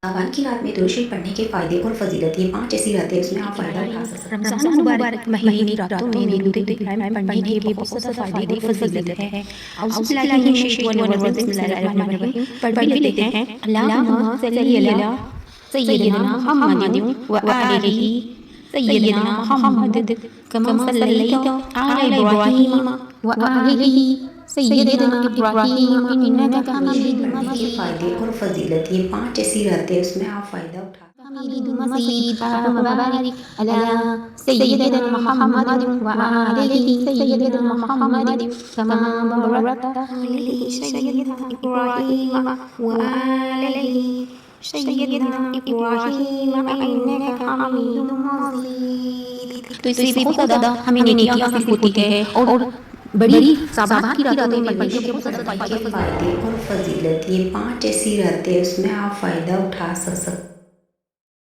सावन की रात में दुरूद शरीफ पढ़ने के फ़ायदे और फ़जीलत ये 5 ऐसी रातें उसमें आप फ़ायदा उठा सकते हैं। रमज़ान मुबारक महीने की रातों में दुरूद इब्राहिम पढ़ने के बहुत ज़्यादा फ़ायदे और फ़जीलत है। औज़ु बिल्लाहि मिनश शैतानिर रजीम, बिस्मिल्लाहिर्रहमानिर्रहीम। पढ़ भी लेते हैं। अल्लाहुम्मा सल्ली अला सय्यिदना मुहम्मदिन व आलिहि सय्यिदना मुहम्मद कमा सल्लैता अला इब्राहीम व आलिहि सय्यिदना इब्राहीम इन्नका हमीदुम पढ़ने के मजीद। फ़ायदे और फ़जीलत ये 5 ऐसी रातें उसमें आप फ़ायदा उठा حميد مجيد اللهم بارك على سيدنا محمد وآله سيدنا محمد كما باركت على سيدنا إبراهيم وآله سيدنا إبراهيم إنك حميد مجيد۔ تو اس سے بہت زیادہ ہمیں نیکیاں حاصل ہوتی ہے اور بڑی صباحات کی راتوں میں پڑھنے کے بہت زیادہ کے फ़ائدے اور فضیلت یہ 5 ایسی راتیں اس میں آپ फ़ائدہ اٹھا سکتے ہیں۔